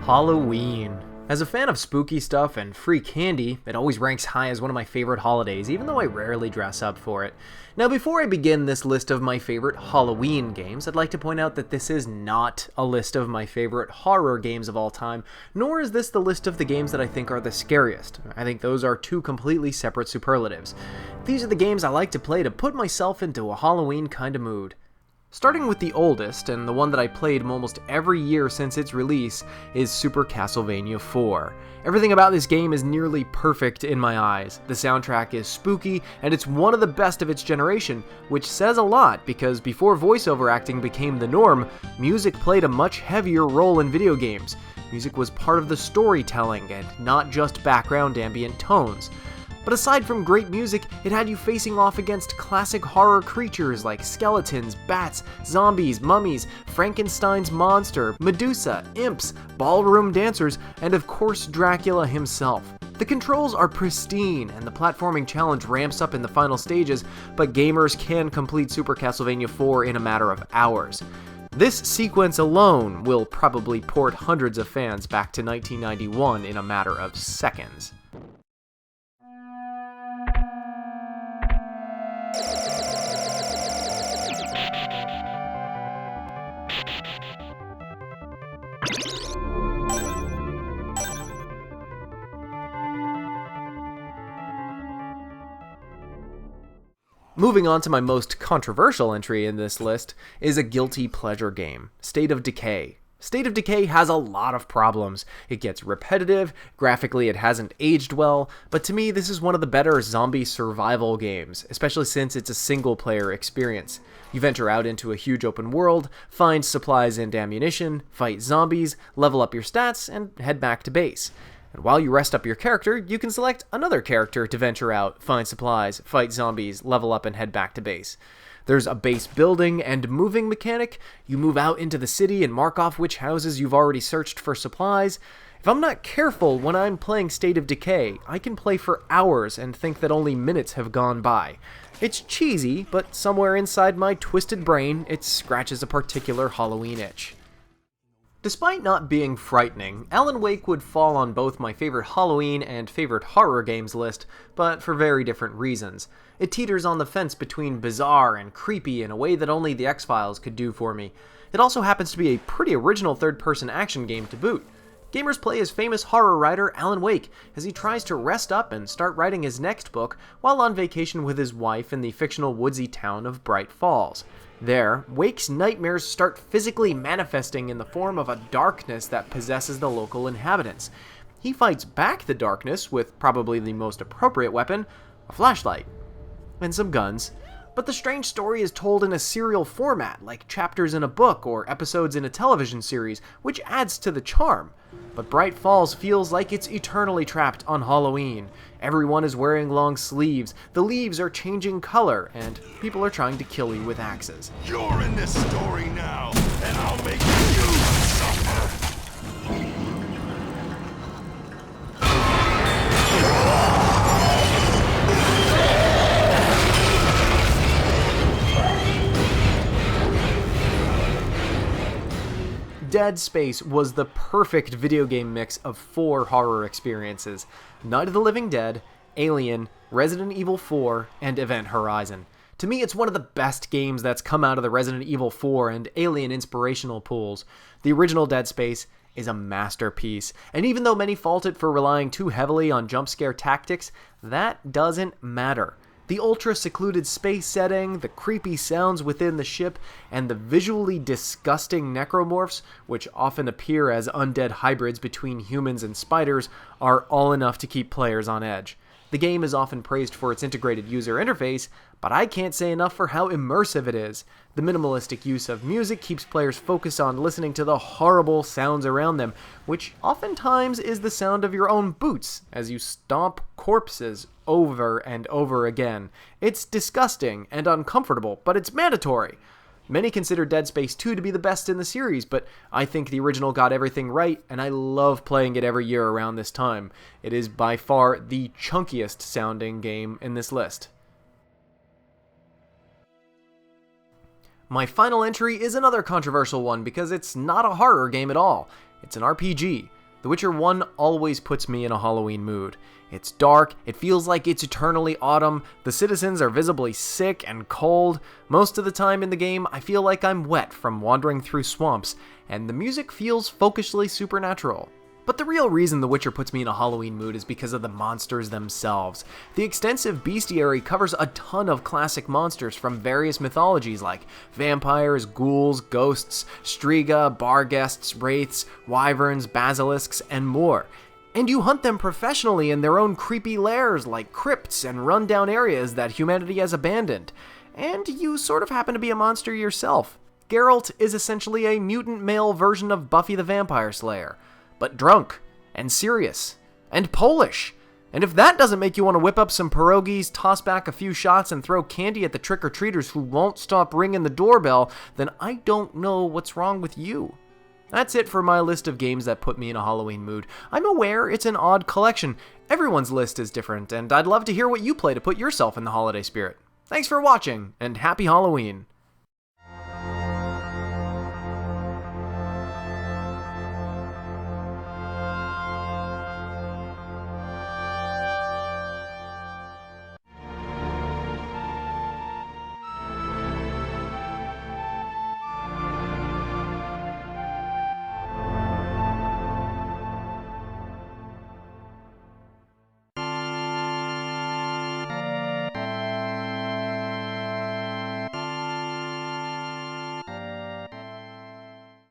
Halloween. As a fan of spooky stuff and free candy, it always ranks high as one of my favorite holidays, even though I rarely dress up for it. Now, before I begin this list of my favorite Halloween games, I'd like to point out that this is not a list of my favorite horror games of all time, nor is this the list of the games that I think are the scariest. I think those are two completely separate superlatives. These are the games I like to play to put myself into a Halloween kind of mood. Starting with the oldest, and the one that I played almost every year since its release, is Super Castlevania 4. Everything about this game is nearly perfect in my eyes. The soundtrack is spooky, and it's one of the best of its generation, which says a lot because before voiceover acting became the norm, music played a much heavier role in video games. Music was part of the storytelling, and not just background ambient tones. But aside from great music, it had you facing off against classic horror creatures like skeletons, bats, zombies, mummies, Frankenstein's monster, Medusa, imps, ballroom dancers, and of course Dracula himself. The controls are pristine, and the platforming challenge ramps up in the final stages, but gamers can complete Super Castlevania 4 in a matter of hours. This sequence alone will probably port hundreds of fans back to 1991 in a matter of seconds. Moving on to my most controversial entry in this list is a guilty pleasure game, State of Decay. State of Decay has a lot of problems. It gets repetitive, graphically it hasn't aged well, but to me this is one of the better zombie survival games, especially since it's a single-player experience. You venture out into a huge open world, find supplies and ammunition, fight zombies, level up your stats, and head back to base. And while you rest up your character, you can select another character to venture out, find supplies, fight zombies, level up, and head back to base. There's a base building and moving mechanic. You move out into the city and mark off which houses you've already searched for supplies. If I'm not careful when I'm playing State of Decay, I can play for hours and think that only minutes have gone by. It's cheesy, but somewhere inside my twisted brain, it scratches a particular Halloween itch. Despite not being frightening, Alan Wake would fall on both my favorite Halloween and favorite horror games list, but for very different reasons. It teeters on the fence between bizarre and creepy in a way that only the X-Files could do for me. It also happens to be a pretty original third-person action game to boot. Gamers play as famous horror writer Alan Wake as he tries to rest up and start writing his next book while on vacation with his wife in the fictional woodsy town of Bright Falls. There, Wake's nightmares start physically manifesting in the form of a darkness that possesses the local inhabitants. He fights back the darkness with probably the most appropriate weapon, a flashlight, and some guns. But the strange story is told in a serial format, like chapters in a book or episodes in a television series, which adds to the charm. But Bright Falls feels like it's eternally trapped on Halloween. Everyone is wearing long sleeves, the leaves are changing color, and people are trying to kill you with axes. You're in this story now, and I'll make you suffer! Dead Space was the perfect video game mix of 4 horror experiences: Night of the Living Dead, Alien, Resident Evil 4, and Event Horizon. To me, it's one of the best games that's come out of the Resident Evil 4 and Alien inspirational pools. The original Dead Space is a masterpiece, and even though many fault it for relying too heavily on jump scare tactics, that doesn't matter. The ultra-secluded space setting, the creepy sounds within the ship, and the visually disgusting necromorphs, which often appear as undead hybrids between humans and spiders, are all enough to keep players on edge. The game is often praised for its integrated user interface, but I can't say enough for how immersive it is. The minimalistic use of music keeps players focused on listening to the horrible sounds around them, which oftentimes is the sound of your own boots as you stomp corpses over and over again. It's disgusting and uncomfortable, but it's mandatory. Many consider Dead Space 2 to be the best in the series, but I think the original got everything right, and I love playing it every year around this time. It is by far the chunkiest sounding game in this list. My final entry is another controversial one because it's not a horror game at all. It's an RPG. The Witcher 1 always puts me in a Halloween mood. It's dark, it feels like it's eternally autumn, the citizens are visibly sick and cold. Most of the time in the game, I feel like I'm wet from wandering through swamps, and the music feels folkeishly supernatural. But the real reason The Witcher puts me in a Halloween mood is because of the monsters themselves. The extensive bestiary covers a ton of classic monsters from various mythologies like vampires, ghouls, ghosts, striga, barghests, wraiths, wyverns, basilisks, and more. And you hunt them professionally in their own creepy lairs like crypts and rundown areas that humanity has abandoned. And you sort of happen to be a monster yourself. Geralt is essentially a mutant male version of Buffy the Vampire Slayer, but drunk, and serious, and Polish. And if that doesn't make you want to whip up some pierogies, toss back a few shots, and throw candy at the trick-or-treaters who won't stop ringing the doorbell, then I don't know what's wrong with you. That's it for my list of games that put me in a Halloween mood. I'm aware it's an odd collection. Everyone's list is different, and I'd love to hear what you play to put yourself in the holiday spirit. Thanks for watching, and happy Halloween!